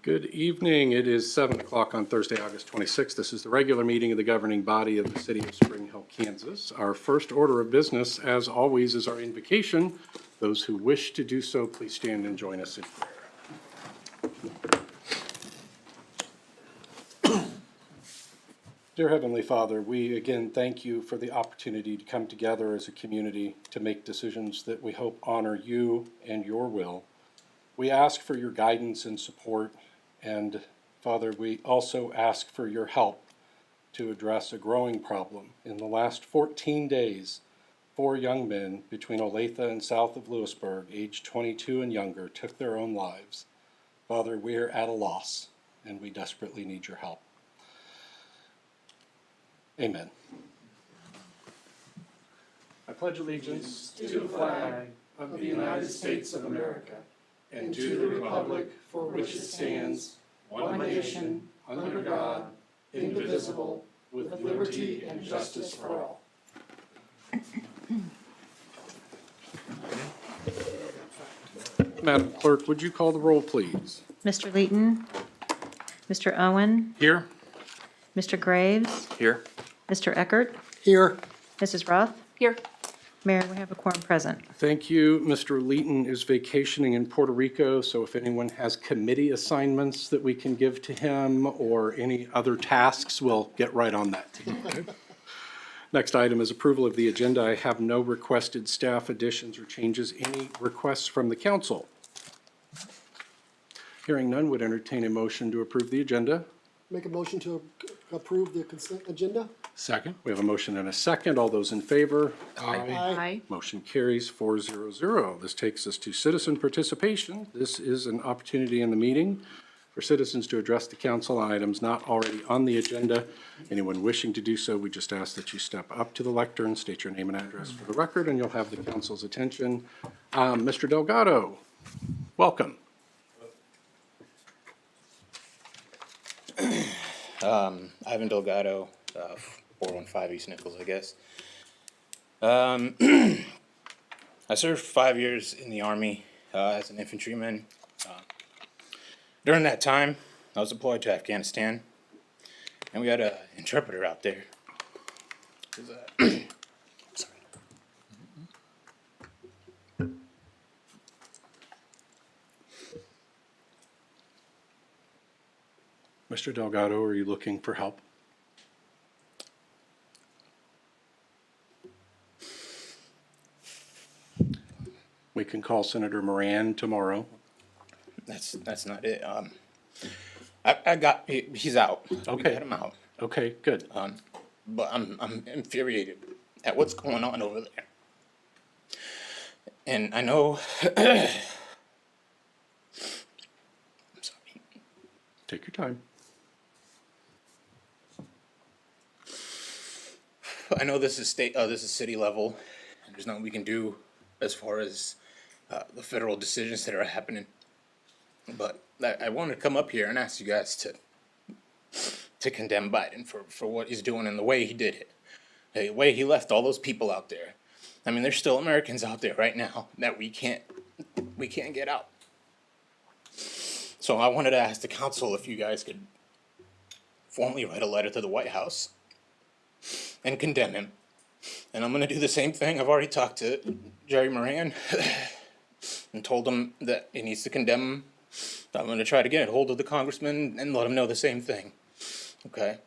Good evening. It is 7 o'clock on Thursday, August 26th. This is the regular meeting of the governing body of the city of Spring Hill, Kansas. Our first order of business, as always, is our invocation. Those who wish to do so, please stand and join us in prayer. Dear Heavenly Father, we again thank you for the opportunity to come together as a community to make decisions that we hope honor you and your will. We ask for your guidance and support, and Father, we also ask for your help to address a growing problem. In the last 14 days, 4 young men between Olathe and south of Lewisburg, aged 22 and younger, took their own lives. Father, we are at a loss, and we desperately need your help. Amen. I pledge allegiance to the flag of the United States of America and to the republic for which it stands, one nation, under God, indivisible, with liberty and justice for all. Madam Clerk, would you call the roll, please? Mr. Leeton, Mr. Owen, Here. Mr. Graves, Here. Mr. Eckert, Here. Mrs. Roth. Here. Mayor, we have a quorum present. Thank you. Mr. Leeton is vacationing in Puerto Rico, so if anyone has committee assignments that we can give to him or any other tasks, we'll get right on that today. Next item is approval of the agenda. I have no requested staff additions or changes. Any requests from the council? Hearing none, would entertain a motion to approve the agenda. Make a motion to approve the consent agenda? Second. We have a motion and a second. All those in favor? Aye. Motion carries 4-0-0. This takes us to citizen participation. This is an opportunity in the meeting for citizens to address the council on items not already on the agenda. Anyone wishing to do so, we just ask that you step up to the lectern, state your name and address for the record, and you'll have the council's attention. Mr. Delgado, welcome. Ivan Delgado, 415 East Nichols, I guess. I served 5 years in the Army as an infantryman. During that time, I was deployed to Afghanistan, and we had an interpreter out there. Sorry. Mr. Delgado, are you looking for help? We can call Senator Moran tomorrow. That's not it. He's out. Okay. We got him out. Okay, good. But I'm infuriated at what's going on over there. And I know I'm sorry. Take your time. I know this is this is city level, and there's nothing we can do as far as the federal decisions that are happening. But I want to come up here and ask you guys to condemn Biden for what he's doing and the way he did it, the way he left all those people out there. I mean, there's still Americans out there right now that we can't get out. So I wanted to ask the council if you guys could formally write a letter to the White House and condemn him. And I'm going to do the same thing. I've already talked to Jerry Moran and told him that he needs to condemn him. I'm going to try to get a hold of the congressman and let him know the same thing. Okay?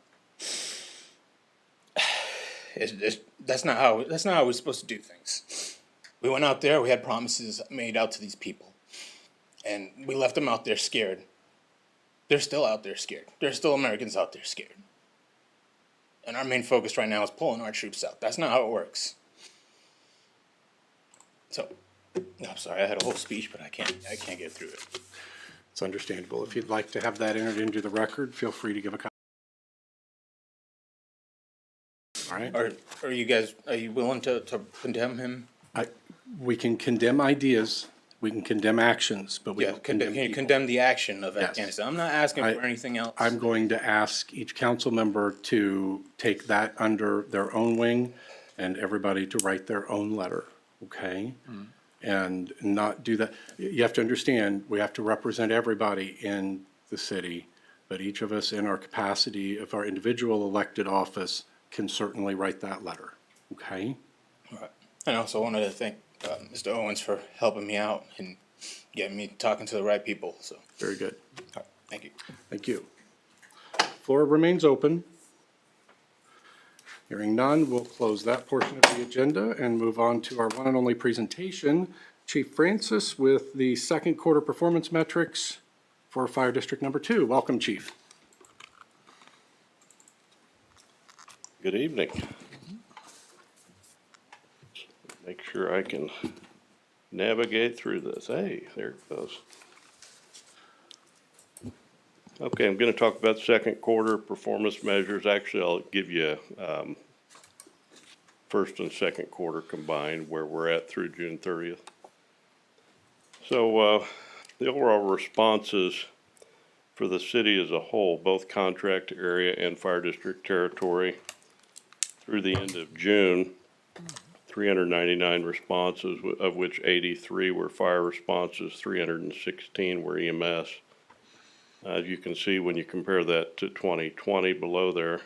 That's not how we're supposed to do things. We went out there, we had promises made out to these people, and we left them out there scared. They're still out there scared. There's still Americans out there scared. And our main focus right now is pulling our troops out. That's not how it works. So, I'm sorry, I had a whole speech, but I can't get through it. It's understandable. If you'd like to have that entered into the record, feel free to give a copy. All right. Are you willing to condemn him? We can condemn ideas, we can condemn actions, but we Yeah, don't condemn can you people. condemn the action of Yes. Afghanistan? I'm not asking for anything else. I'm going to ask each council member to take that under their own wing and everybody to write their own letter, okay? And not do that. You have to understand, we have to represent everybody in the city, but each of us in our capacity of our individual elected office can certainly write that letter, okay? And I also wanted to thank Mr. Owens for helping me out and getting me talking to the right people. So, Very good. all right, thank you. Thank you. Floor remains open. Hearing none, we'll close that portion of the agenda and move on to our one and only presentation. Chief Francis with the second quarter performance metrics for Fire District Number 2. Welcome, Chief. Good evening. Make sure I can navigate through this. Hey, there it goes. Okay, I'm going to talk about second quarter performance measures. Actually, I'll give you first and second quarter combined where we're at through June 30th. So the overall responses for the city as a whole, both contract area and fire district territory, through the end of June, 399 responses, of which 83 were fire responses, 316 were EMS. As you can see, when you compare that to 2020 below there,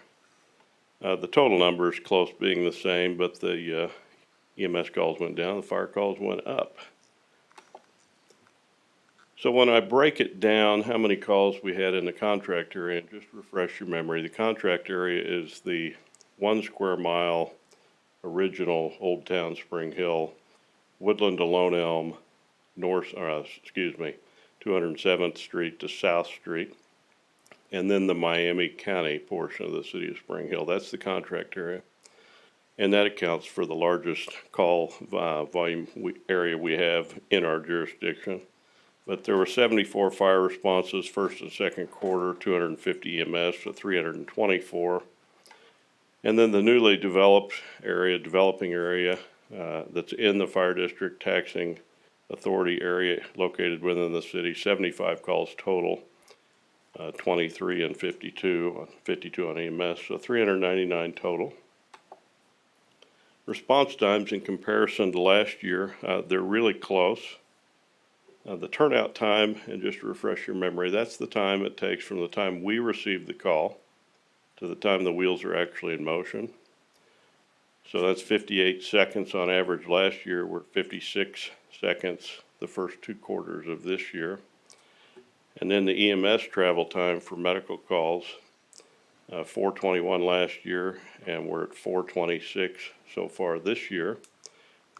the total number is close being the same, but the EMS calls went down, the fire calls went up. So when I break it down, how many calls we had in the contract area, and just refresh your memory, the contract area is the 1 square mile original Old Town Spring Hill, Woodland to Lone Elm, 207th Street to South Street, and then the Miami County portion of the city of Spring Hill. That's the contract area. And that accounts for the largest call volume area we have in our jurisdiction. But there were 74 fire responses first and second quarter, 250 EMS, so 324. And then the newly developing area that's in the fire district taxing authority area located within the city, 75 calls total, 23 and 52 on EMS, so 399 total. Response times in comparison to last year, they're really close. The turnout time, and just to refresh your memory, that's the time it takes from the time we receive the call to the time the wheels are actually in motion. So that's 58 seconds on average last year. We're 56 seconds the first 2 quarters of this year. And then the EMS travel time for medical calls, 421 last year, and we're at 426 so far this year.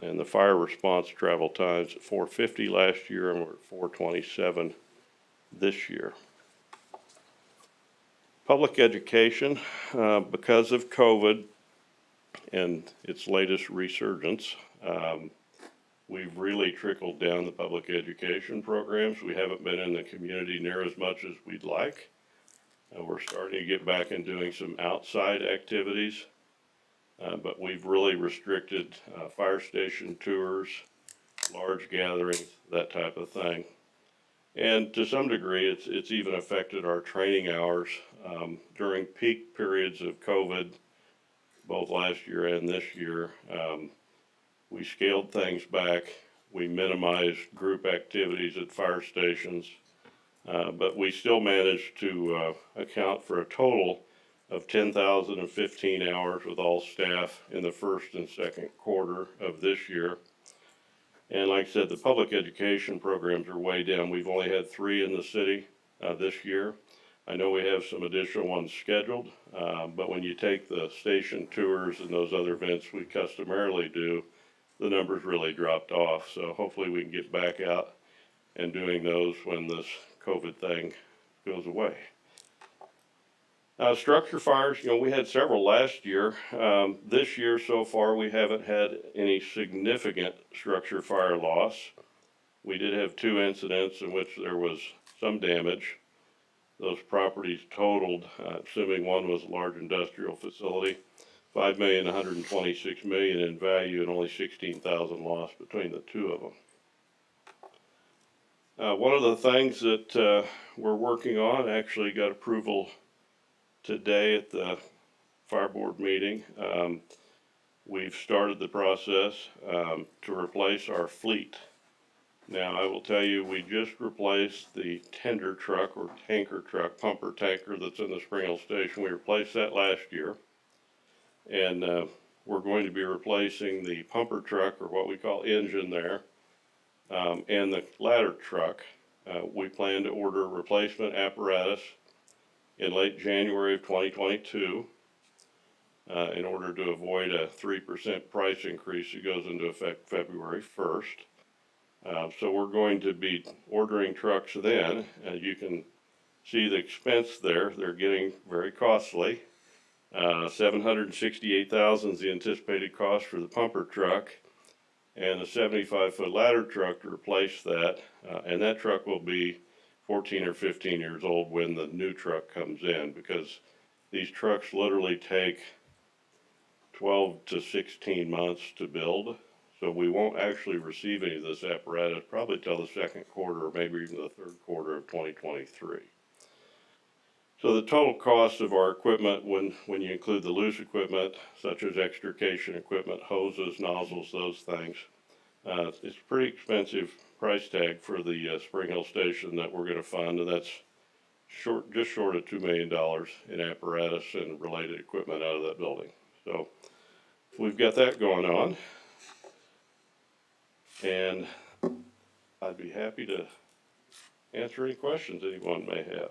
And the fire response travel times at 450 last year, and we're at 427 this year. Public education, because of COVID and its latest resurgence, we've really trickled down the public education programs. We haven't been in the community near as much as we'd like. We're starting to get back and doing some outside activities, but we've really restricted fire station tours, large gatherings, that type of thing. And to some degree, it's even affected our training hours. During peak periods of COVID, both last year and this year, we scaled things back. We minimized group activities at fire stations, but we still managed to account for a total of 10,015 hours with all staff in the first and second quarter of this year. And like I said, the public education programs are way down. We've only had 3 in the city this year. I know we have some additional ones scheduled, but when you take the station tours and those other events we customarily do, the numbers really dropped off. So hopefully we can get back out and doing those when this COVID thing goes away. Structure fires, we had several last year. This year so far, we haven't had any significant structure fire loss. We did have 2 incidents in which there was some damage. Those properties totaled, assuming one was a large industrial facility, $5,126,000 in value and only 16,000 lost between the 2 of them. One of the things that we're working on, actually got approval today at the fire board meeting. We've started the process to replace our fleet Now, I will tell you, we just replaced the tender truck or tanker truck, pumper tanker that's in the Spring Hill station. We replaced that last year. And, we're going to be replacing the pumper truck or what we call engine there, and the ladder truck. We plan to order replacement apparatus in late January of 2022. In order to avoid a 3% price increase that goes into effect February 1st. So we're going to be ordering trucks then, and you can see the expense there. They're getting very costly. $768,000 is the anticipated cost for the pumper truck, and the 75-foot ladder truck to replace that. And that truck will be 14 or 15 years old when the new truck comes in, because these trucks literally take 12 to 16 months to build. So we won't actually receive any of this apparatus probably till the second quarter or maybe even the third quarter of 2023. So the total cost of our equipment, when you include the loose equipment, such as extrication equipment, hoses, nozzles, those things, it's a pretty expensive price tag for the Spring Hill station that we're gonna fund, and that's just short of $2 million in apparatus and related equipment out of that building. So we've got that going on. And I'd be happy to answer any questions anyone may have.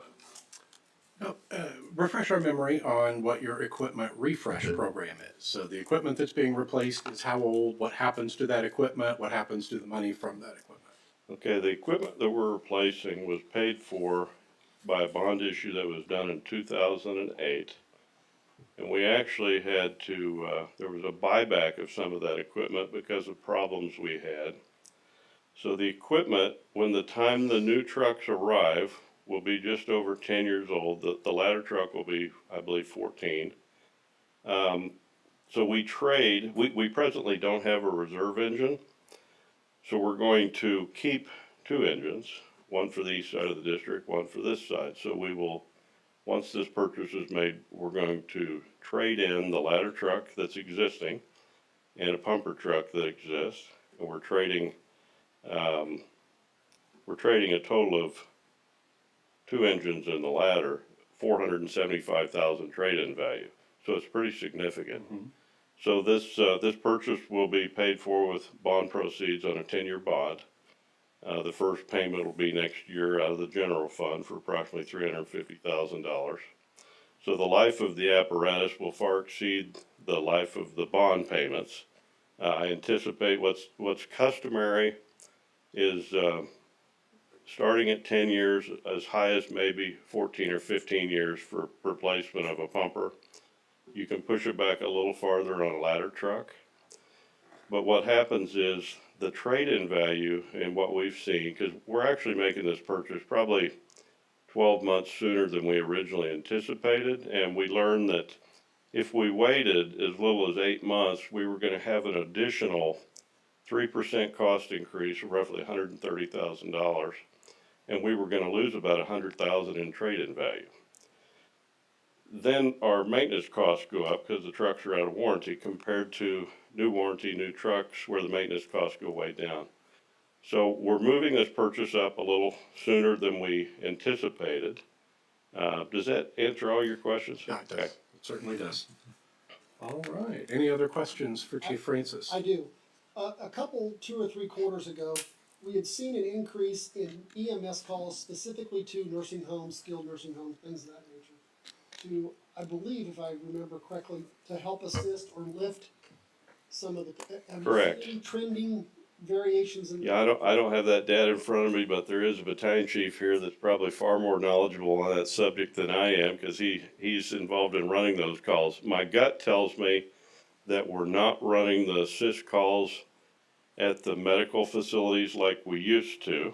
Refresh our memory on what your equipment refresh program is. So the equipment that's being replaced is how old, what happens to that equipment, what happens to the money from that equipment? Okay, the equipment that we're replacing was paid for by a bond issue that was done in 2008. And we actually had to, there was a buyback of some of that equipment because of problems we had. So the equipment, when the time the new trucks arrive, will be just over 10 years old. The ladder truck will be, I believe, 14. So we trade, we presently don't have a reserve engine. So we're going to keep two engines, one for the east side of the district, one for this side. So we will, once this purchase is made, we're going to trade in the ladder truck that's existing and a pumper truck that exists. And we're trading a total of two engines in the ladder, $475,000 trade-in value. So it's pretty significant. Mm-hmm. So this purchase will be paid for with bond proceeds on a 10-year bond. The first payment will be next year out of the general fund for approximately $350,000. So the life of the apparatus will far exceed the life of the bond payments. I anticipate what's customary is starting at 10 years, as high as maybe 14 or 15 years for replacement of a pumper. You can push it back a little farther on a ladder truck. But what happens is the trade-in value and what we've seen, because we're actually making this purchase probably 12 months sooner than we originally anticipated, and we learned that if we waited as little as 8 months, we were going to have an additional 3% cost increase of roughly $130,000, and we were going to lose about $100,000 in trade-in value. Then our maintenance costs go up because the trucks are out of warranty compared to new warranty, new trucks where the maintenance costs go way down. So we're moving this purchase up a little sooner than we anticipated. Does that answer all your questions? Yeah, it does. Okay. It certainly does. All right. Any other questions for Chief Francis? I do. A couple, 2 or 3 quarters ago, we had seen an increase in EMS calls specifically to nursing homes, skilled nursing homes, things of that nature. To, I believe, if I remember correctly, to help assist or lift some of the. Correct. Any trending variations in? Yeah, I don't have that data in front of me, but there is a battalion chief here that's probably far more knowledgeable on that subject than I am because he's involved in running those calls. My gut tells me that we're not running the assist calls at the medical facilities like we used to.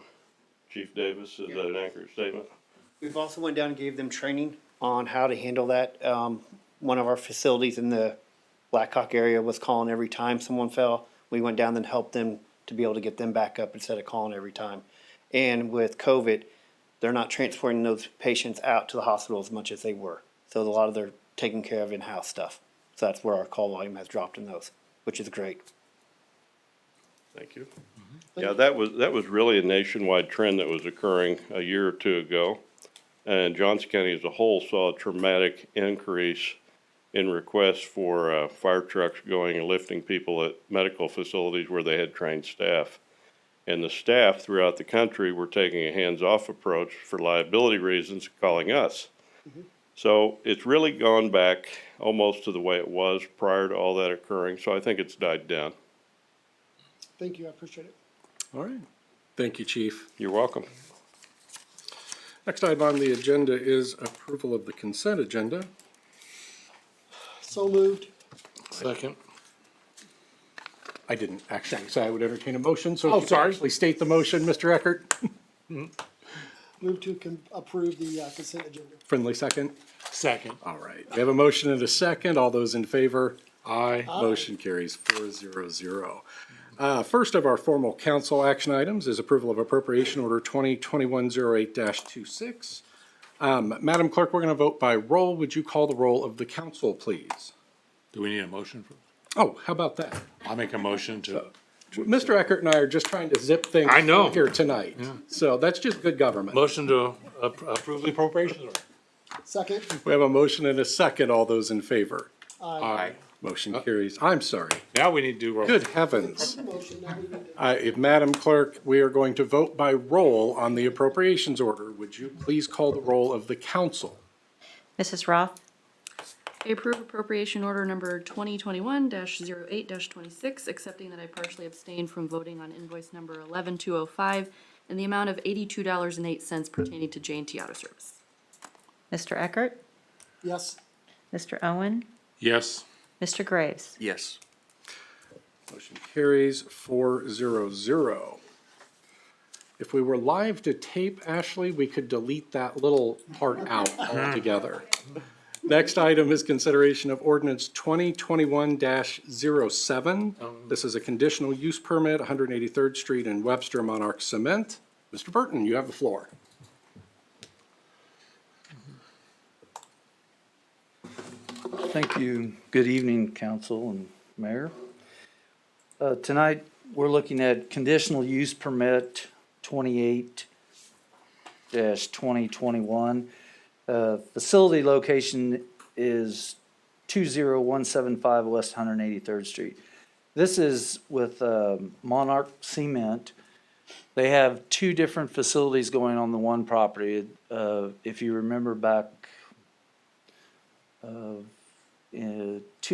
Chief Davis, is that an accurate statement? We've also went down and gave them training on how to handle that. One of our facilities in the Blackhawk area was calling every time someone fell. We went down and helped them to be able to get them back up instead of calling every time. And with COVID, they're not transporting those patients out to the hospital as much as they were. So a lot of their taking care of in-house stuff. So that's where our call volume has dropped in those, which is great. Thank you. Yeah, that was really a nationwide trend that was occurring a year or two ago. And Johnson County as a whole saw a dramatic increase in requests for fire trucks going and lifting people at medical facilities where they had trained staff. And the staff throughout the country were taking a hands-off approach for liability reasons, calling us. So it's really gone back almost to the way it was prior to all that occurring, so I think it's died down. Thank you, I appreciate it. All right. Thank you, Chief. You're welcome. Next item on the agenda is approval of the consent agenda. So moved. Second. I didn't actually say I would entertain a motion, so if Oh, you could sorry. actually state the motion, Mr. Eckert. Move to approve the consent agenda. Friendly second. Second. All right. We have a motion and a second. All those in favor? Aye. Motion carries 400. First of our formal council action items is approval of appropriation order 2021-08-26. Madam Clerk, we're going to vote by roll. Would you call the roll of the council, please? Do we need a motion for? Oh, how about that? I'll make a motion to. Mr. Eckert and I are just trying to zip things I know. here tonight. So that's just good government. Motion to approve the appropriations order. Second. We have a motion and a second. All those in favor? Aye. Motion carries. I'm sorry. Now we need to do roll. Good heavens. Motion, now we need to. If Madam Clerk, we are going to vote by roll on the appropriations order. Would you please call the roll of the council? Mrs. Roth? I approve appropriation order number 2021-08-26, accepting that I partially abstained from voting on invoice number 11205 in the amount of $82.08 pertaining to J&T Auto Service. Mr. Eckert? Yes. Mr. Owen? Yes. Mr. Graves? Yes. Motion carries 400. If we were live to tape, Ashley, we could delete that little part out altogether. Next item is consideration of ordinance 2021-07. This is a conditional use permit, 183rd Street and Webster Monarch Cement. Mr. Burton, you have the floor. Thank you. Good evening, council and mayor. Tonight, we're looking at conditional use permit 28-2021. Facility location is 20175 West 183rd Street. This is with Monarch Cement. They have two different facilities going on the one property. If you remember back 2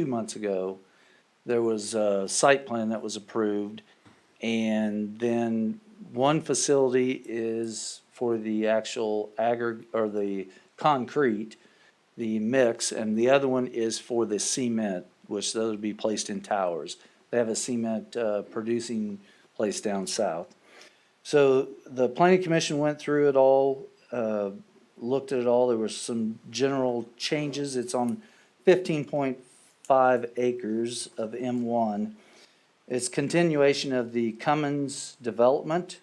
months ago, there was a site plan that was approved, and then one facility is for the actual or the concrete, the mix, and the other one is for the cement, which those would be placed in towers. They have a cement producing place down south. So the planning commission went through it all, looked at it all. There were some general changes. It's on 15.5 acres of M1. It's continuation of the Cummins development.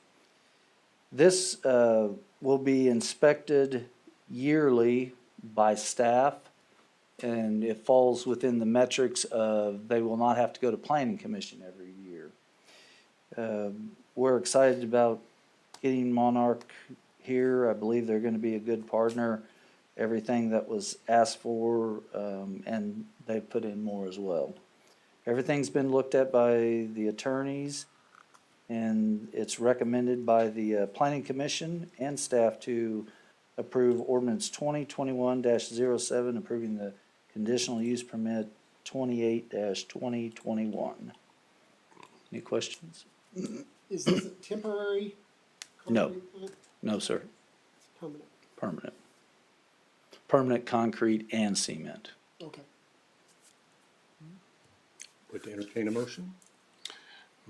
This will be inspected yearly by staff, and it falls within the metrics of they will not have to go to planning commission every year. We're excited about getting Monarch here. I believe they're going to be a good partner. Everything that was asked for, and they've put in more as well. Everything's been looked at by the attorneys, and it's recommended by the planning commission and staff to approve ordinance 2021-07, approving the conditional use permit 28-2021. Any questions? Is this a temporary? No. concrete plant? No, sir. Permanent. Permanent. Permanent concrete and cement. Okay. Would entertain a motion?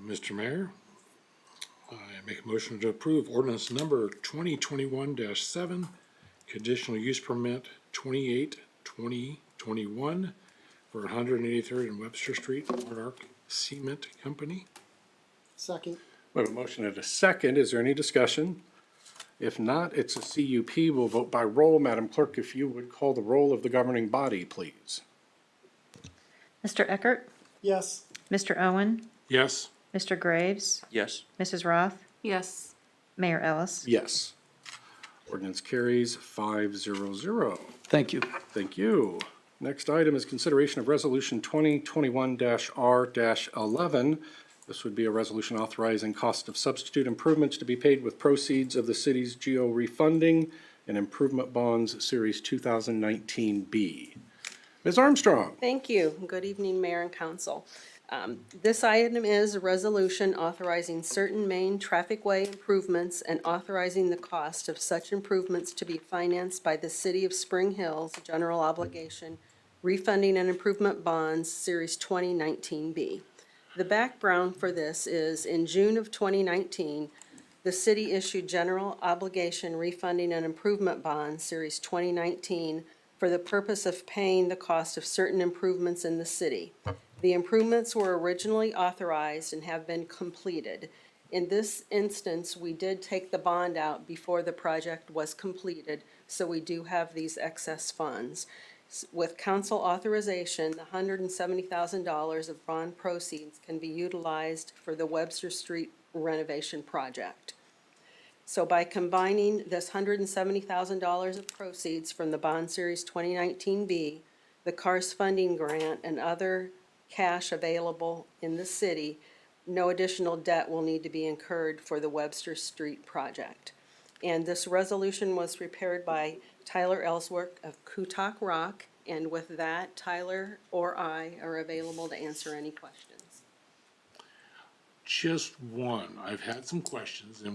Mr. Mayor, I make a motion to approve ordinance number 2021-7, conditional use permit 28-2021 for 183rd and Webster Street, Monarch Cement Company. Second. We have a motion and a second. Is there any discussion? If not, it's a CUP. We'll vote by roll. Madam Clerk, if you would call the roll of the governing body, please. Mr. Eckert? Yes. Mr. Owen? Yes. Mr. Graves, Yes. Mrs. Roth, Yes. Mayor Ellis. Yes. Ordinance carries 500. Thank you. Thank you. Next item is consideration of Resolution 2021-R-11. This would be a resolution authorizing cost of substitute improvements to be paid with proceeds of the city's GO refunding and improvement bonds, Series 2019B. Ms. Armstrong? Thank you. Good evening, Mayor and Council. This item is a resolution authorizing certain main traffic-way improvements and authorizing the cost of such improvements to be financed by the City of Spring Hills General Obligation Refunding and Improvement Bonds, Series 2019B. The background for this is in June of 2019, the city issued General Obligation Refunding and Improvement Bonds, Series 2019, for the purpose of paying the cost of certain improvements in the city. The improvements were originally authorized and have been completed. In this instance, we did take the bond out before the project was completed, so we do have these excess funds. With council authorization, the $170,000 of bond proceeds can be utilized for the Webster Street renovation project. So by combining this $170,000 of proceeds from the Bond Series 2019B, the CARS funding grant, and other cash available in the city, no additional debt will need to be incurred for the Webster Street project. And this resolution was prepared by Tyler Ellsworth of Kutak Rock, and with that, Tyler or I are available to answer any questions. Just one. I've had some questions and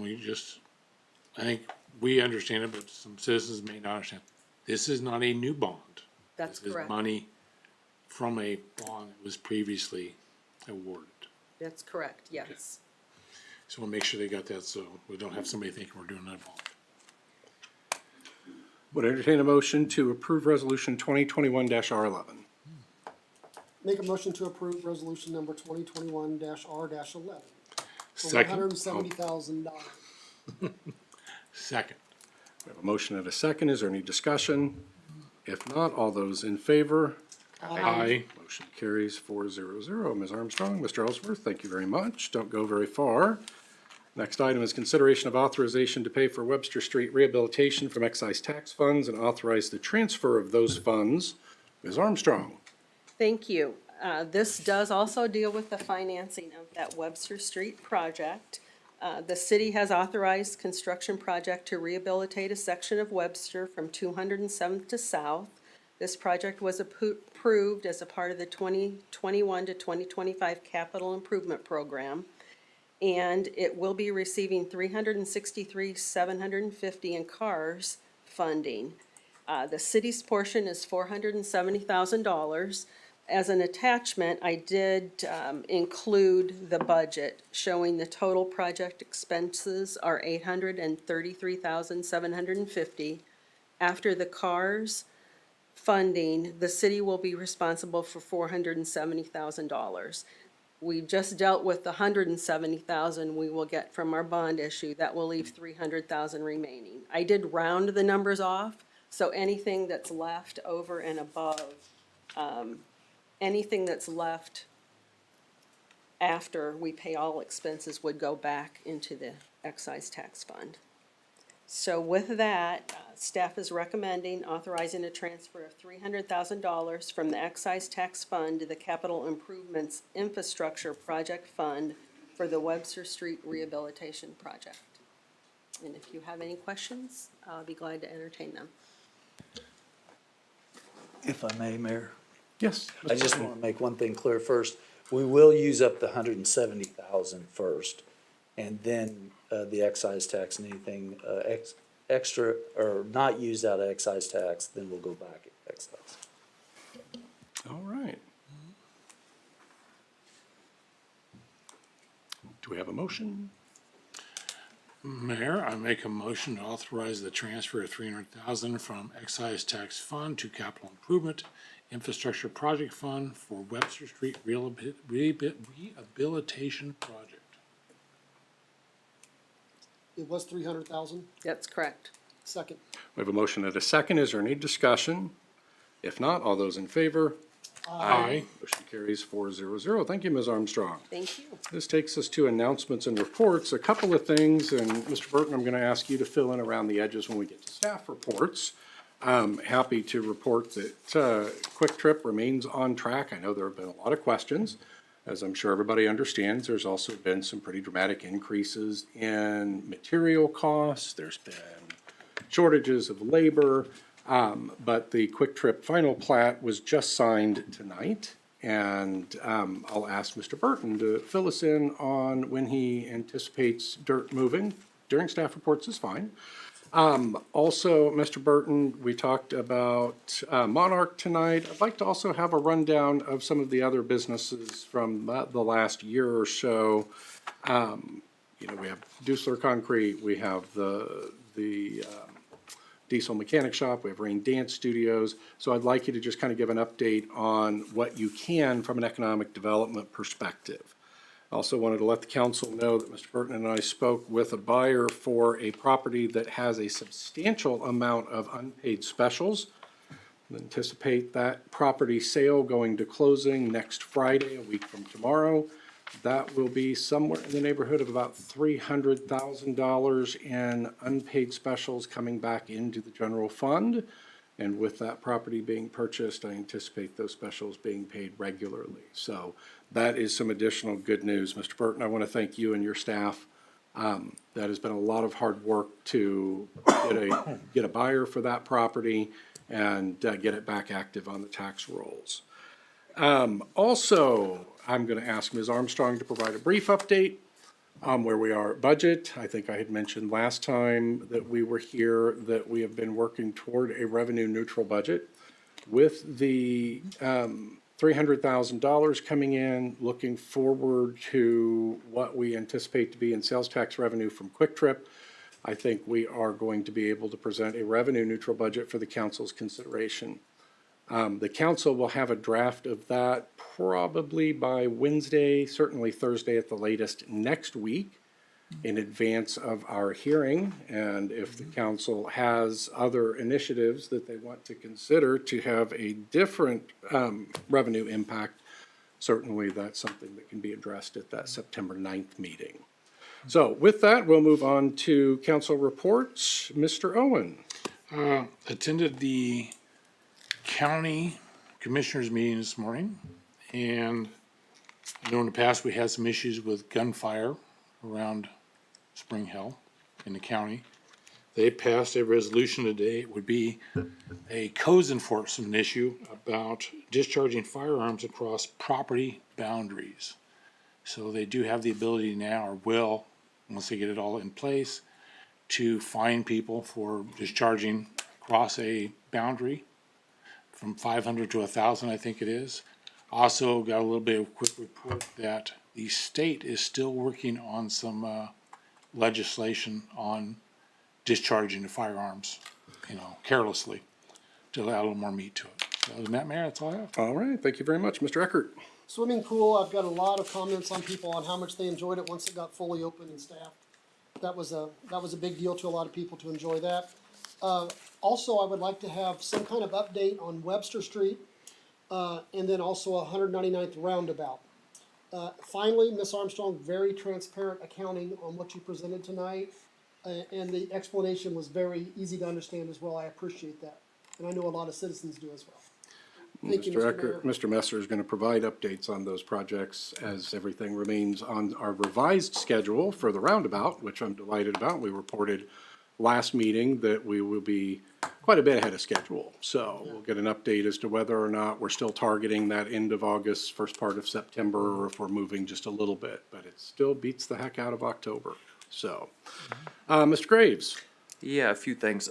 I think we understand it, but some citizens may not understand. This is not a new bond. That's This is correct. money from a bond that was previously awarded. That's correct, yes. So we'll make sure they got that so we don't have somebody thinking we're doing that bond. Would entertain a motion to approve Resolution 2021-R11. Make a motion to approve resolution number 2021-R-11 for Second. $170,000. Second. We have a motion and a second. Is there any discussion? If not, all those in favor? Aye. Motion carries 400. Ms. Armstrong, Mr. Ellsworth, thank you very much. Don't go very far. Next item is consideration of authorization to pay for Webster Street rehabilitation from excise tax funds and authorize the transfer of those funds. Ms. Armstrong? Thank you. This does also deal with the financing of that Webster Street project. The city has authorized construction project to rehabilitate a section of Webster from 207th to South. This project was approved as a part of the 2021 to 2025 capital improvement program. And it will be receiving $363,750 in CARS funding. The city's portion is $470,000. As an attachment, I did include the budget showing the total project expenses are $833,750. After the CARS funding, the city will be responsible for $470,000. We just dealt with the $170,000 we will get from our bond issue. That will leave $300,000 remaining. I did round the numbers off, so anything that's left over and above, anything that's left after we pay all expenses would go back into the excise tax fund. So with that, staff is recommending authorizing a transfer of $300,000 from the excise tax fund to the capital improvements infrastructure project fund for the Webster Street rehabilitation project. And if you have any questions, I'll be glad to entertain them. If I may, Mayor, Yes. I just want to make one thing clear first. We will use up the 170,000 first, and then the excise tax and anything extra or not used out of excise tax, then we'll go back at excise. All right. Do we have a motion? Mayor, I make a motion to authorize the transfer of $300,000 from excise tax fund to capital improvement infrastructure project fund for Webster Street rehabilitation project. It was 300,000. That's correct. Second. We have a motion and a second. Is there any discussion? If not, all those in favor? Aye. Motion carries 400. Thank you, Ms. Armstrong. Thank you. This takes us to announcements and reports. A couple of things, and Mr. Burton, I'm going to ask you to fill in around the edges when we get to staff reports. I'm happy to report that Quick Trip remains on track. I know there have been a lot of questions. As I'm sure everybody understands, there's also been some pretty dramatic increases in material costs. There's been shortages of labor. But the Quick Trip final plat was just signed tonight. And I'll ask Mr. Burton to fill us in on when he anticipates dirt moving. During staff reports is fine. Also, Mr. Burton, we talked about Monarch tonight. I'd like to also have a rundown of some of the other businesses from the last year or so. You know, we have Dusler Concrete, we have the Diesel Mechanic Shop, we have Rain Dance Studios. So I'd like you to just kind of give an update on what you can from an economic development perspective. I also wanted to let the council know that Mr. Burton and I spoke with a buyer for a property that has a substantial amount of unpaid specials. We anticipate that property sale going to closing next Friday, a week from tomorrow. That will be somewhere in the neighborhood of about $300,000 in unpaid specials coming back into the general fund. And with that property being purchased, I anticipate those specials being paid regularly. So that is some additional good news. Mr. Burton, I want to thank you and your staff. That has been a lot of hard work to get a buyer for that property and get it back active on the tax rolls. Also, I'm going to ask Ms. Armstrong to provide a brief update on where we are at budget. I think I had mentioned last time that we were here that we have been working toward a revenue neutral budget. With the $300,000 coming in, looking forward to what we anticipate to be in sales tax revenue from Quick Trip, I think we are going to be able to present a revenue neutral budget for the council's consideration. The council will have a draft of that probably by Wednesday, certainly Thursday at the latest next week, in advance of our hearing. And if the council has other initiatives that they want to consider to have a different revenue impact, certainly that's something that can be addressed at that September 9th meeting. So with that, we'll move on to council reports. Mr. Owen. Attended the county commissioners meeting this morning, and I know in the past we had some issues with gunfire around Spring Hill in the county. They passed a resolution today. It would be a codes enforcement issue about discharging firearms across property boundaries. So they do have the ability now, or will, once they get it all in place, to fine people for discharging across a boundary from 500 to 1,000, I think it is. Also got a little bit of a quick report that the state is still working on some legislation on discharging the firearms, carelessly, to add a little more meat to it. So other than that, Mayor, that's all I have. All right, thank you very much. Mr. Eckert. Swimming pool, I've got a lot of comments on people on how much they enjoyed it once it got fully open and staffed. That was a big deal to a lot of people to enjoy that. Also, I would like to have some kind of update on Webster Street, and then also 199th Roundabout. Finally, Ms. Armstrong, very transparent accounting on what you presented tonight, and the explanation was very easy to understand as well. I appreciate that, and I know a lot of citizens do as well. Thank you, Mr. Mr. Eckert, Mayor. Mr. Messer is going to provide updates on those projects as everything remains on our revised schedule for the roundabout, which I'm delighted about. We reported last meeting that we will be quite a bit ahead of schedule. So we'll get an update as to whether or not we're still targeting that end of August, first part of September, or if we're moving just a little bit, but it still beats the heck out of October. So, Mr. Graves. Yeah, a few things.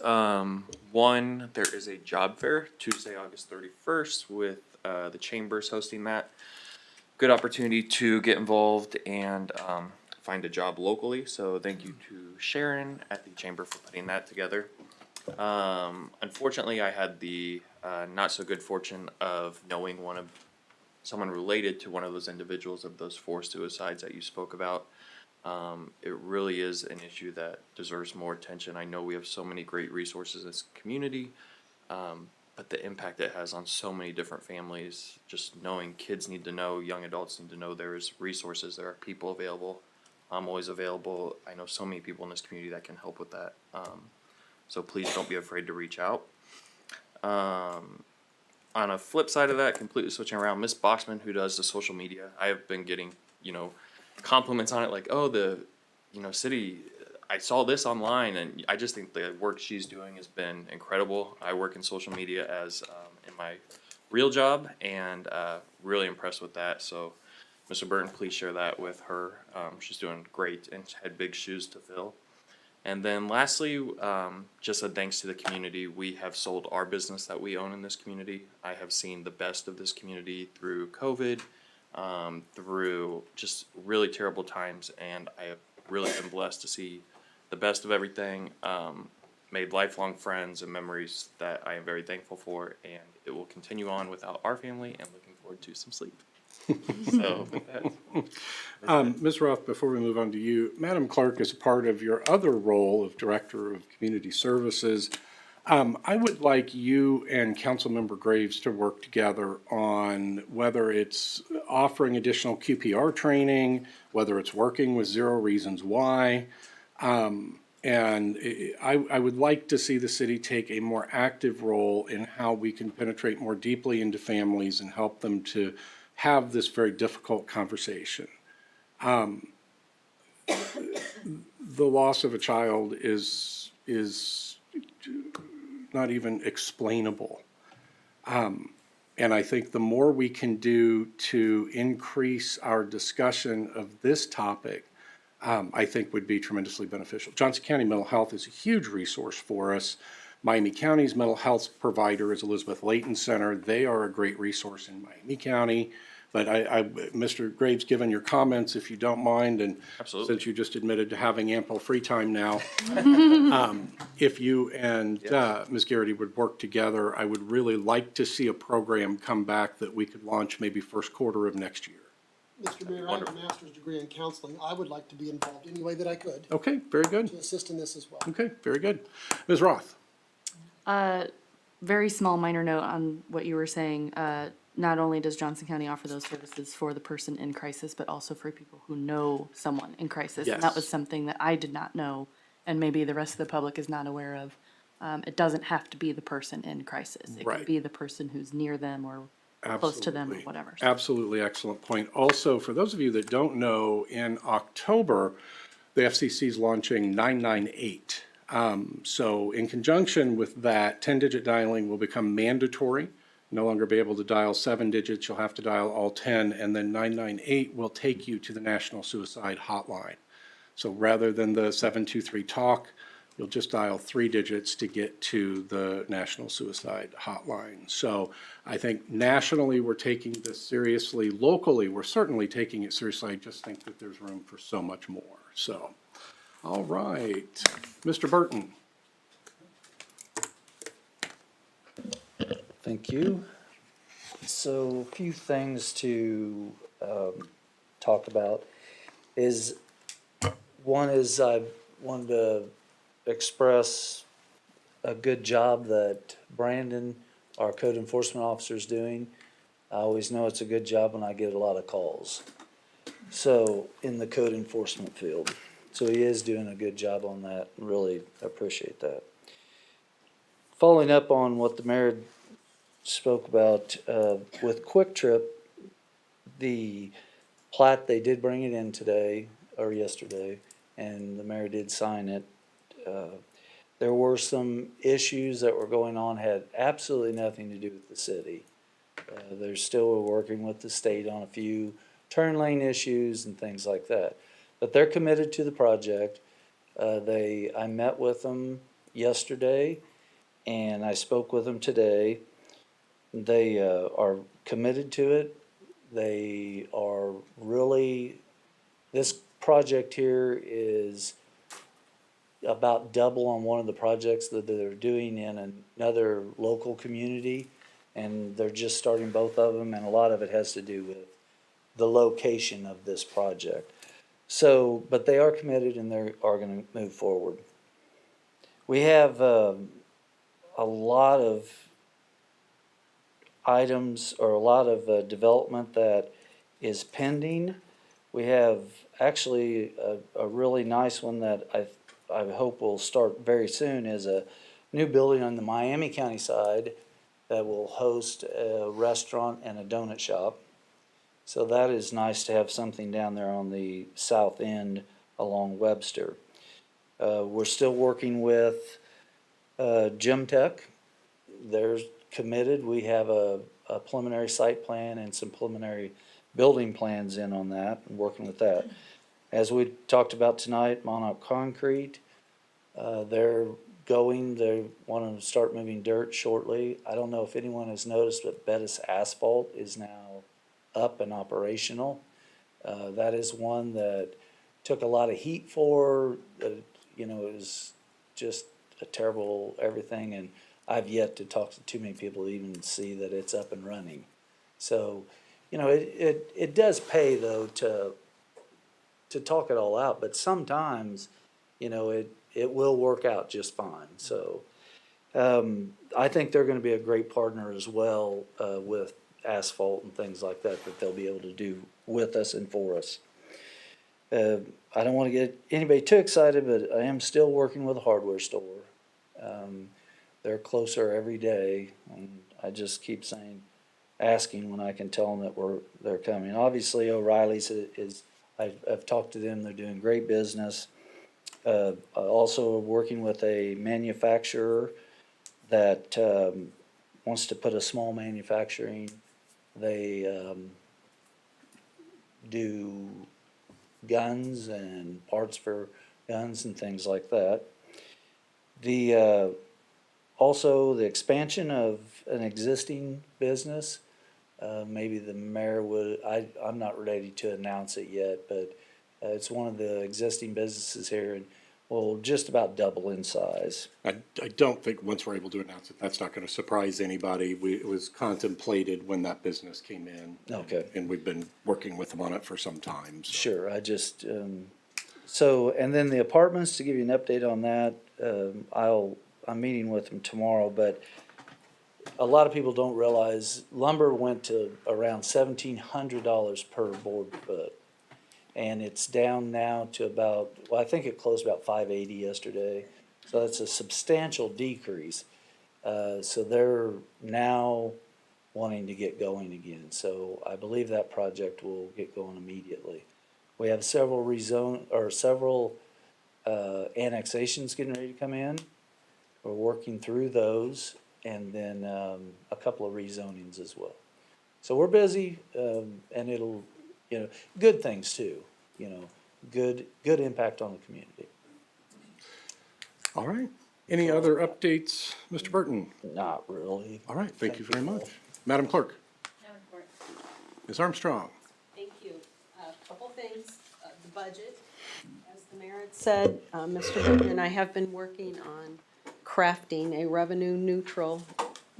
One, there is a job fair Tuesday, August 31st, with the Chambers hosting that. Good opportunity to get involved and find a job locally. So thank you to Sharon at the Chamber for putting that together. Unfortunately, I had the not so good fortune of knowing someone related to one of those individuals of those 4 suicides that you spoke about. It really is an issue that deserves more attention. I know we have so many great resources as a community, but the impact it has on so many different families, just knowing kids need to know, young adults need to know there's resources, there are people available. I'm always available. I know so many people in this community that can help with that. So please don't be afraid to reach out. On a flip side of that, completely switching around, Miss Boxman, who does the social media, I have been getting, compliments on it, like, oh, city, I saw this online, and I just think the work she's doing has been incredible. I work in social media as, in my real job, and, really impressed with that, so Mr. Burton, please share that with her. She's doing great and had big shoes to fill. And then lastly, just a thanks to the community. We have sold our business that we own in this community. I have seen the best of this community through COVID, through just really terrible times, and I have really been blessed to see the best of everything. Made lifelong friends and memories that I am very thankful for, and it will continue on without our family, and looking forward to some sleep. So with that. Ms. Roth, before we move on to you, Madam Clerk, as part of your other role of Director of Community Services, I would like you and Councilmember Graves to work together on whether it's offering additional QPR training, whether it's working with Zero Reasons Why. And I would like to see the city take a more active role in how we can penetrate more deeply into families and help them to have this very difficult conversation. The loss of a child is not even explainable. And I think the more we can do to increase our discussion of this topic, I think would be tremendously beneficial. Johnson County Mental Health is a huge resource for us. Miami County's mental health provider is Elizabeth Layton Center. They are a great resource in Miami County. But Mr. Graves, given your comments, if you don't mind, and Absolutely. since you just admitted to having ample free time now, if you and Ms. Garrity would work together, I would really like to see a program come back that we could launch maybe first quarter of next year. Mr. Mayor, I have a master's degree in counseling. I would like to be involved any way that I could Okay, very good. to assist in this as well. Okay, very good. Ms. Roth? Very small minor note on what you were saying. Not only does Johnson County offer those services for the person in crisis, but also for people who know someone in crisis. And that was Yes. something that I did not know, and maybe the rest of the public is not aware of. It doesn't have to be the person in crisis. It Right. can be the person who's near them or close to them or whatever. So Absolutely excellent point. Also, for those of you that don't know, in October, the FCC is launching 998. So in conjunction with that, 10-digit dialing will become mandatory. No longer be able to dial 7 digits, you'll have to dial all 10, and then 998 will take you to the National Suicide Hotline. So rather than the 723 talk, you'll just dial 3 digits to get to the National Suicide Hotline. So I think nationally, we're taking this seriously. Locally, we're certainly taking it seriously. I just think that there's room for so much more. So, all right, Mr. Burton. Thank you. So a few things to talk about is, one is I wanted to express a good job that Brandon, our code enforcement officer, is doing. I always know it's a good job when I get a lot of calls. So in the code enforcement field. So he is doing a good job on that. Really appreciate that. Following up on what the mayor spoke about with Quick Trip, the plat, they did bring it in today or yesterday, and the mayor did sign it. There were some issues that were going on, had absolutely nothing to do with the city. They're still working with the state on a few turn lane issues and things like that. But they're committed to the project. I met with them yesterday, and I spoke with them today. They are committed to it. They are really, this project here is about double on one of the projects that they're doing in another local community. And they're just starting both of them, and a lot of it has to do with the location of this project. So, but they are committed and they are gonna move forward. We have a lot of items or a lot of development that is pending. We have actually a really nice one that I hope will start very soon, is a new building on the Miami County side that will host a restaurant and a donut shop. So that is nice to have something down there on the south end along Webster. We're still working with Gym Tech. They're committed. We have a preliminary site plan and some preliminary building plans in on that and working with that. As we talked about tonight, Monarch Concrete, they want to start moving dirt shortly. I don't know if anyone has noticed, but Bettis Asphalt is now up and operational. That is one that took a lot of heat for, it was just a terrible everything, and I've yet to talk to too many people to even see that it's up and running. So, it does pay though to talk it all out, but sometimes, it will work out just fine. So, I think they're gonna be a great partner as well, with asphalt and things like that they'll be able to do with us and for us. I don't wanna get anybody too excited, but I am still working with a hardware store. They're closer every day, and I just keep asking when I can tell them that they're coming. Obviously, O'Reilly's I've talked to them, they're doing great business. Also working with a manufacturer that, wants to put a small manufacturing. They, do guns and parts for guns and things like that. Also the expansion of an existing business, maybe the mayor I'm not ready to announce it yet, but it's one of the existing businesses here and will just about double in size. I don't think once we're able to announce it, that's not gonna surprise anybody. It was contemplated when that business came in. Okay. And we've been working with them on it for some time, so. Sure, I just, and then the apartments, to give you an update on that, I'm meeting with them tomorrow, but a lot of people don't realize lumber went to around $1,700 per board foot. And it's down now to about, I think it closed about $580 yesterday. So that's a substantial decrease. So they're now wanting to get going again. So I believe that project will get going immediately. We have several annexations getting ready to come in. We're working through those, and then a couple of rezonings as well. So we're busy, and it'll, good things too, good impact on the community. All right. Any other updates, Mr. Burton? Not really. All right, thank you very much. Madam Clerk? Ms. Armstrong? Thank you. A couple things, the budget, as the mayor had said, Mr. Burton and I have been working on crafting a revenue-neutral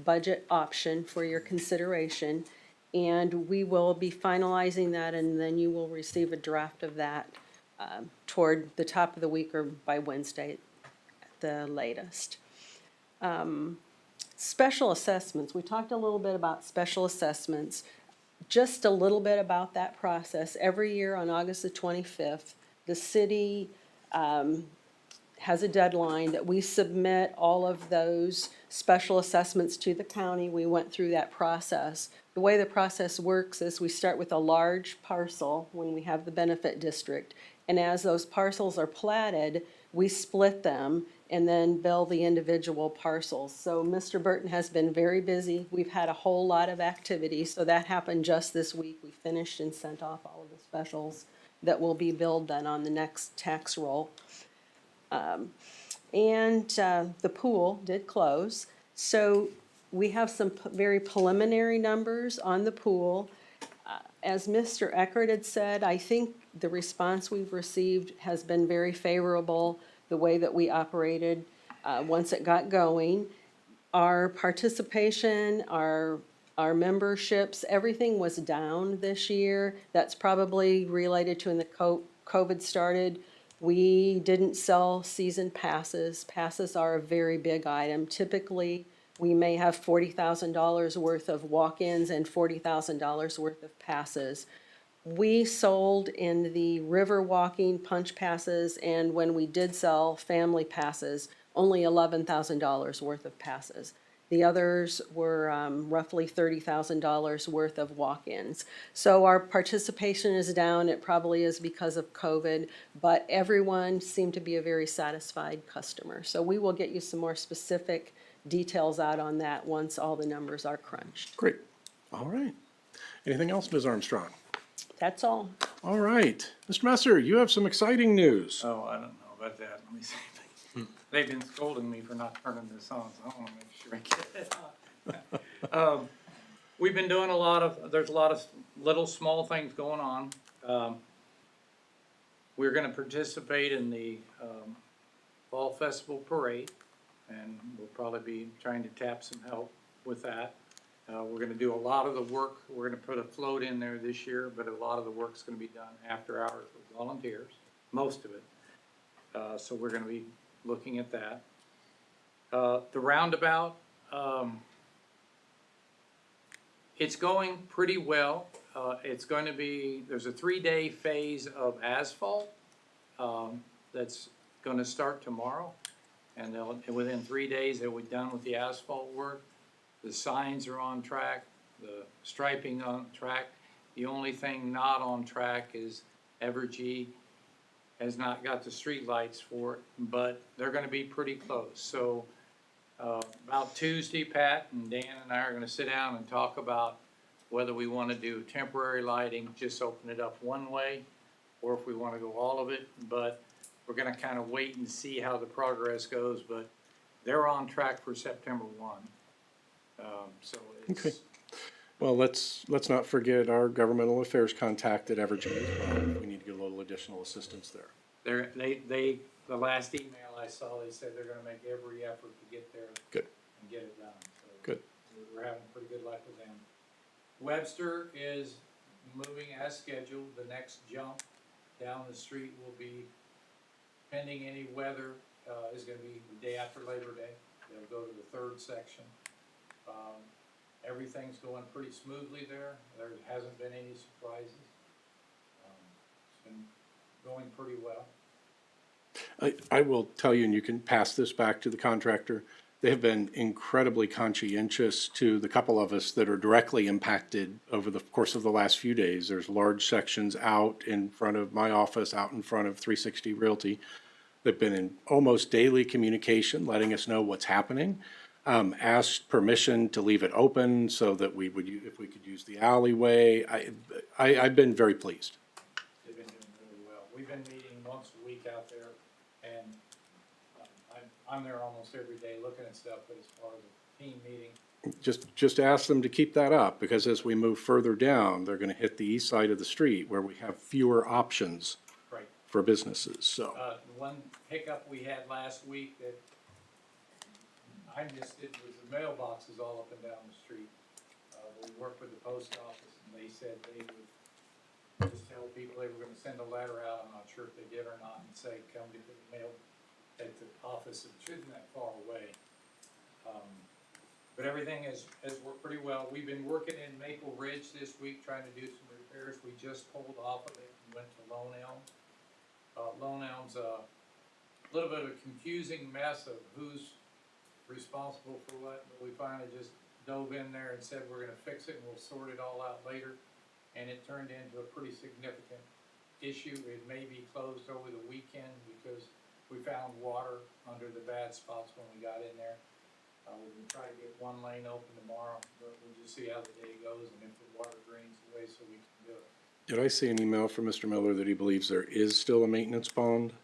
budget option for your consideration, and we will be finalizing that, and then you will receive a draft of that toward the top of the week or by Wednesday at the latest. Special assessments, we talked a little bit about special assessments. Just a little bit about that process. Every year on August the 25th, the city has a deadline that we submit all of those special assessments to the county. We went through that process. The way the process works is we start with a large parcel when we have the benefit district. And as those parcels are platted, we split them and then bill the individual parcels. So Mr. Burton has been very busy. We've had a whole lot of activity. So that happened just this week. We finished and sent off all of the specials that will be billed then on the next tax roll. The pool did close. So we have some very preliminary numbers on the pool. As Mr. Eckert had said, I think the response we've received has been very favorable, the way that we operated once it got going. Our participation, our memberships, everything was down this year. That's probably related to when the COVID started. We didn't sell season passes. Passes are a very big item. Typically, we may have $40,000 worth of walk-ins and $40,000 worth of passes. We sold in the river walking punch passes, and when we did sell family passes, only $11,000 worth of passes. The others were roughly $30,000 worth of walk-ins. So our participation is down. It probably is because of COVID, but everyone seemed to be a very satisfied customer. So we will get you some more specific details out on that once all the numbers are crunched. Great. All right. Anything else, Ms. Armstrong? That's all. All right. Mr. Messer, you have some exciting news. Oh, I don't know about that. Let me see. They've been scolding me for not turning this on, so I wanna make sure I get it on. We've been doing there's a lot of little, small things going on. We're gonna participate in the, Fall Festival Parade, and we'll probably be trying to tap some help with that. We're gonna do a lot of the work, we're gonna put a float in there this year, but a lot of the work's gonna be done after hours with volunteers, most of it. So we're gonna be looking at that. The roundabout, it's going pretty well. It's going to be, there's a 3-day phase of asphalt, that's gonna start tomorrow. And within 3 days, they'll be done with the asphalt work. The signs are on track, the striping on track. The only thing not on track is Evergy has not got the street lights for it, but they're gonna be pretty close. So, about Tuesday, Pat and Dan and I are gonna sit down and talk about whether we wanna do temporary lighting, just open it up one way, or if we wanna go all of it, but we're gonna kinda wait and see how the progress goes, but they're on track for September 1. So Okay. it's, Well, let's not forget our governmental affairs contact at Evergy as well. We need to get a little additional assistance there. the last email I saw, they said they're gonna make every effort to get there. Good. And get it done, so. Good. We're having pretty good luck with them. Webster is moving as scheduled. The next jump down the street will be, pending any weather, is gonna be the day after Labor Day. They'll go to the 3rd section. Everything's going pretty smoothly there. There hasn't been any surprises. It's been going pretty well. I will tell you, and you can pass this back to the contractor, they have been incredibly conscientious to the couple of us that are directly impacted over the course of the last few days. There's large sections out in front of my office, out in front of 360 Realty. They've been in almost daily communication, letting us know what's happening. Asked permission to leave it open so that we would, if we could use the alleyway. I've been very pleased. They've been doing really well. We've been meeting once a week out there, and I'm there almost every day looking at stuff, but as far as a team meeting, Just ask them to keep that up, because as we move further down, they're gonna hit the east side of the street where we have fewer options right. for businesses, so. The one hiccup we had last week that I missed it was the mailboxes all up and down the street. We worked with the post office, and they said they would just tell people they were gonna send a letter out, I'm not sure if they did or not, and say, come get the mail at the office, it isn't that far away. But everything has worked pretty well. We've been working in Maple Ridge this week, trying to do some repairs. We just pulled off of it and went to Lone Elm. Lone Elm's a little bit of a confusing mess of who's responsible for what, but we finally just dove in there and said we're gonna fix it and we'll sort it all out later. And it turned into a pretty significant issue. It may be closed over the weekend because we found water under the bad spots when we got in there. We're gonna try to get one lane open tomorrow, but we'll just see how the day goes and if the water drains away so we can do it. Did I see an email from Mr. Miller that he believes there is still a maintenance bond?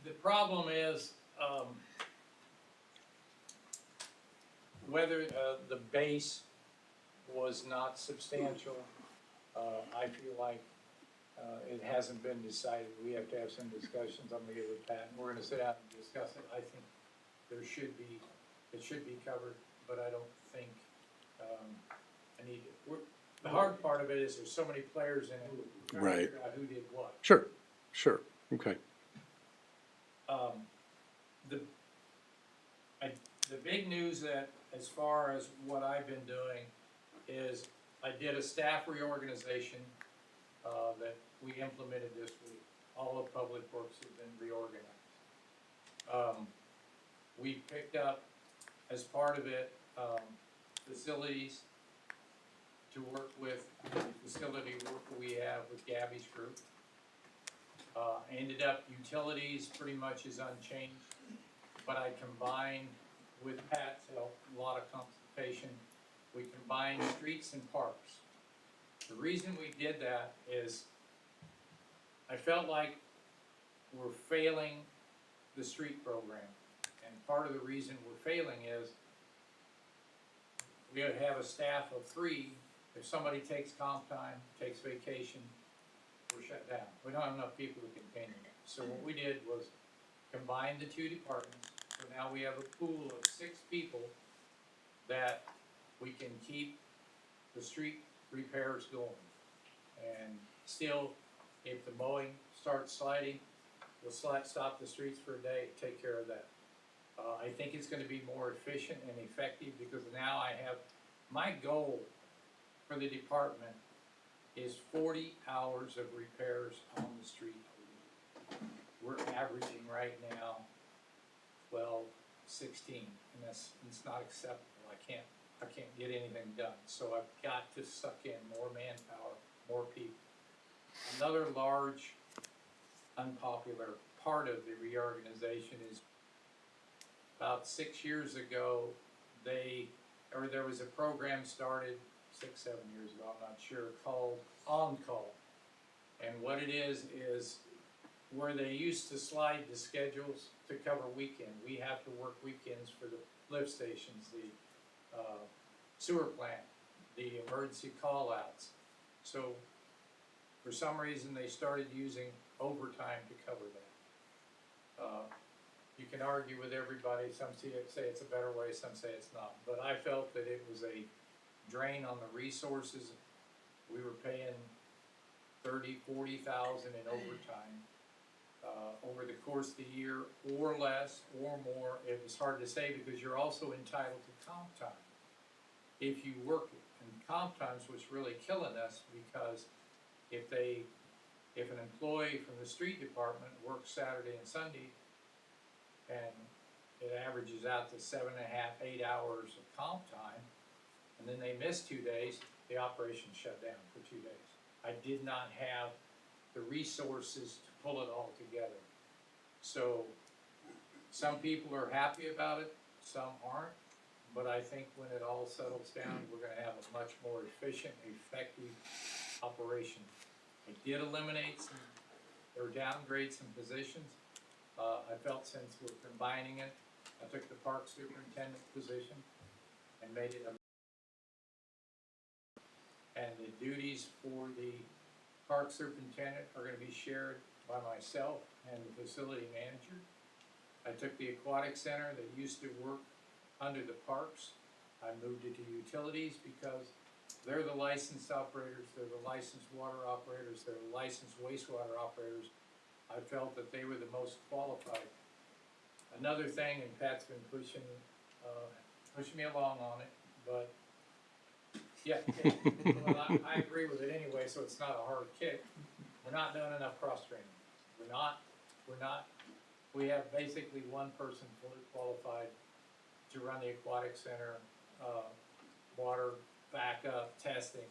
The problem is, whether, the base was not substantial, I feel like, it hasn't been decided. We have to have some discussions. I'm gonna get with Pat, and we're gonna sit down and discuss it. I think it should be covered, but I don't think, the hard part of it is there's so many players in it. We're trying to Right. figure out who did what. Sure, okay. The the big news that, as far as what I've been doing, is I did a staff reorganization, that we implemented this week. All of Public Works have been reorganized. We picked up, as part of it, facilities to work with, the facility work we have with Gabby's group. Ended up utilities pretty much is unchanged, but I combined with Pat's help, a lot of consultation, we combined streets and parks. The reason we did that is I felt like we're failing the street program. And part of the reason we're failing is we have a staff of 3. If somebody takes comp time, takes vacation, we're shut down. We don't have enough people to continue. So what we did was combine the 2 departments. So now we have a pool of 6 people that we can keep the street repairs going. And still, if the mowing starts sliding, we'll stop the streets for a day, take care of that. I think it's gonna be more efficient and effective because now I have, my goal for the department is 40 hours of repairs on the street. We're averaging right now 12, 16, and it's not acceptable. I can't get anything done. So I've got to suck in more manpower, more people. Another large, unpopular part of the reorganization is about 6 years ago, there was a program started 6, 7 years ago, I'm not sure, called On Call. And what it is where they used to slide the schedules to cover weekend. We have to work weekends for the lift stations, the sewer plant, the emergency call-outs. So for some reason, they started using overtime to cover that. You can argue with everybody, some say it's a better way, some say it's not. But I felt that it was a drain on the resources. We were paying 30, 40,000 in overtime over the course of the year, or less, or more. It was hard to say because you're also entitled to comp time if you work it. And comp time's what's really killing us because if an employee from the street department works Saturday and Sunday, and it averages out to 7.5, 8 hours of comp time, and then they miss 2 days, the operation shut down for 2 days. I did not have the resources to pull it all together. So some people are happy about it, some aren't, but I think when it all settles down, we're gonna have a much more efficient, effective operation. I did eliminate some, or downgrade some positions. I felt since we're combining it, I took the park superintendent position and made it and the duties for the park superintendent are gonna be shared by myself and the facility manager. I took the aquatic center that used to work under the parks. I moved it to utilities because they're the licensed operators, they're the licensed water operators, they're the licensed wastewater operators. I felt that they were the most qualified. Another thing, and Pat's been pushing me along on it, but yeah, well, I agree with it anyway, so it's not a hard kick. We're not doing enough cross-training. We have basically one person fully qualified to run the aquatic center, water backup, testing.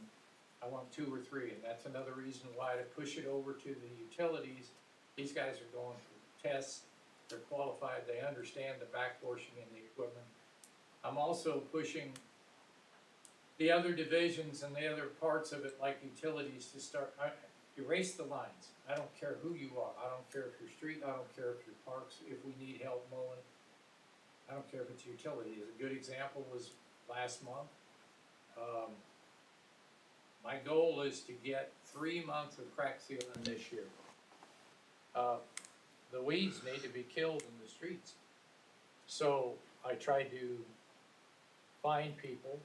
I want 2 or 3, and that's another reason why to push it over to the utilities. These guys are going through tests, they're qualified, they understand the back washing and the equipment. I'm also pushing the other divisions and the other parts of it, like utilities, to start, erase the lines. I don't care who you are, I don't care if you're street, I don't care if you're parks, if we need help mowing. I don't care if it's utilities. A good example was last month. My goal is to get 3 months of crack sealing this year. The weeds need to be killed in the streets. So I tried to find people,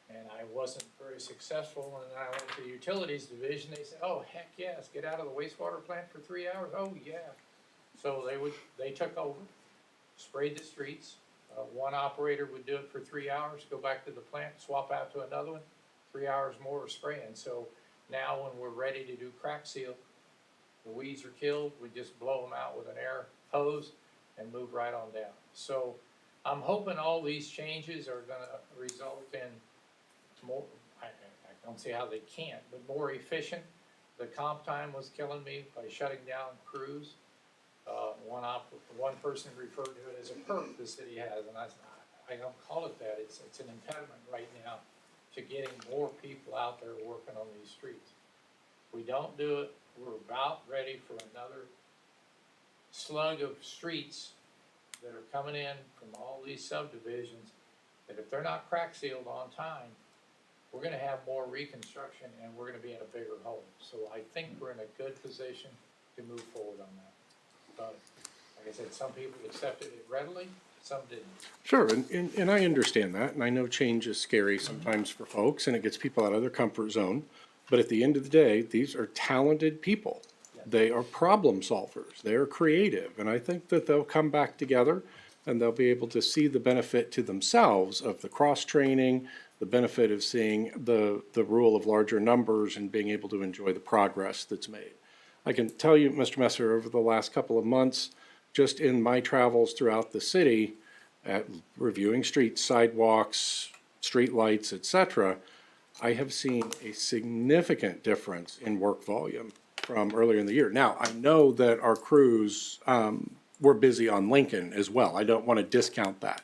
and I wasn't very successful, and I went to the utilities division, they said, oh, heck yes, get out of the wastewater plant for 3 hours, oh yeah. So they took over, sprayed the streets, One operator would do it for 3 hours, go back to the plant, swap out to another one, 3 hours more of spraying. So now when we're ready to do crack seal, the weeds are killed, we just blow them out with an air hose and move right on down. So I'm hoping all these changes are gonna result in more, I don't see how they can't, but more efficient. The comp time was killing me by shutting down crews. One person referred to it as a perk the city has, and I don't call it that. It's an impediment right now to getting more people out there working on these streets. If we don't do it, we're about ready for another slug of streets that are coming in from all these subdivisions, that if they're not crack sealed on time, we're gonna have more reconstruction and we're gonna be in a bigger hole. So I think we're in a good position to move forward on that. But, like I said, some people accepted it readily, some didn't. Sure, and I understand that, and I know change is scary sometimes for folks, and it gets people out of their comfort zone. But at the end of the day, these are talented people. They are problem solvers, they are creative, and I think that they'll come back together and they'll be able to see the benefit to themselves of the cross-training, the benefit of seeing the rule of larger numbers and being able to enjoy the progress that's made. I can tell you, Mr. Messer, over the last couple of months, just in my travels throughout the city, at reviewing streets, sidewalks, street lights, et cetera, I have seen a significant difference in work volume from earlier in the year. Now, I know that our crews were busy on Lincoln as well. I don't want to discount that.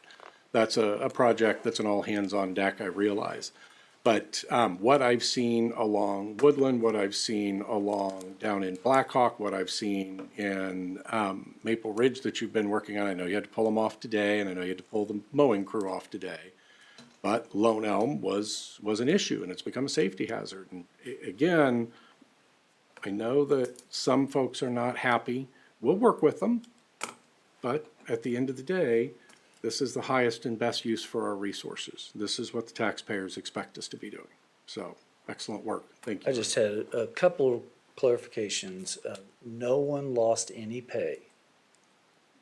That's a project that's an all hands on deck, I realize. But what I've seen along Woodland, what I've seen along down in Blackhawk, what I've seen in Maple Ridge that you've been working on, I know you had to pull them off today, and I know you had to pull the mowing crew off today. But Lone Elm was an issue, and it's become a safety hazard. And again, I know that some folks are not happy. We'll work with them, but at the end of the day, this is the highest and best use for our resources. This is what the taxpayers expect us to be doing. So, excellent work. Thank you. I just had a couple clarifications. No one lost any pay.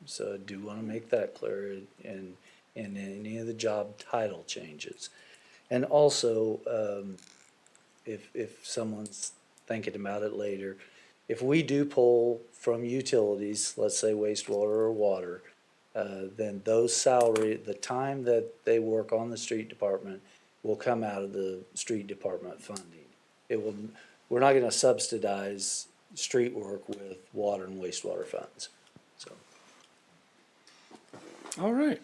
So I do want to make that clear in any of the job title changes. And also, if someone's thinking about it later, if we do pull from utilities, let's say wastewater or water, then those salary, the time that they work on the street department will come out of the street department funding. We're not gonna subsidize street work with water and wastewater funds, so. All right.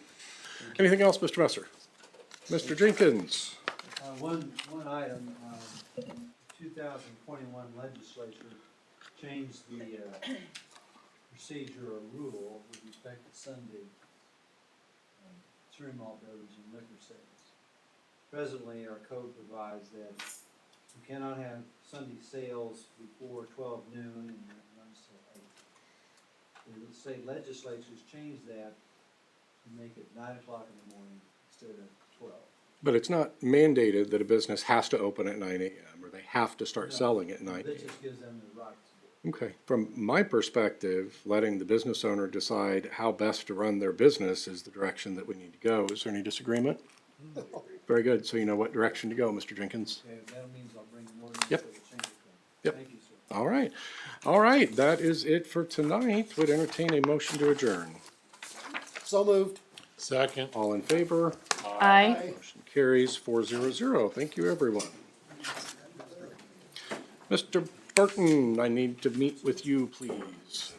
Anything else, Mr. Messer? Mr. Jenkins? One item, 2021 legislature changed the procedure or rule with respect to Sunday touring malt beverage and liquor sales. Presently, our code provides that you cannot have Sunday sales before 12 noon and it runs till 8. The state legislature's changed that to make it 9 o'clock in the morning instead of 12. But it's not mandated that a business has to open at 9 a.m. or they have to start selling at 9 That a.m. just gives them the right to do it. Okay. From my perspective, letting the business owner decide how best to run their business is the direction that we need to go. Is there any disagreement? Very good. So you know what direction to go, Mr. Jenkins. Okay, that means I'll bring more Yep. to the change of Yep. Thank you, sir. All right. All right. That is it for tonight. Would entertain a motion to adjourn. So moved. Second. All in favor? Aye. Motion carries 400. Thank you, everyone. Mr. Burton, I need to meet with you, please.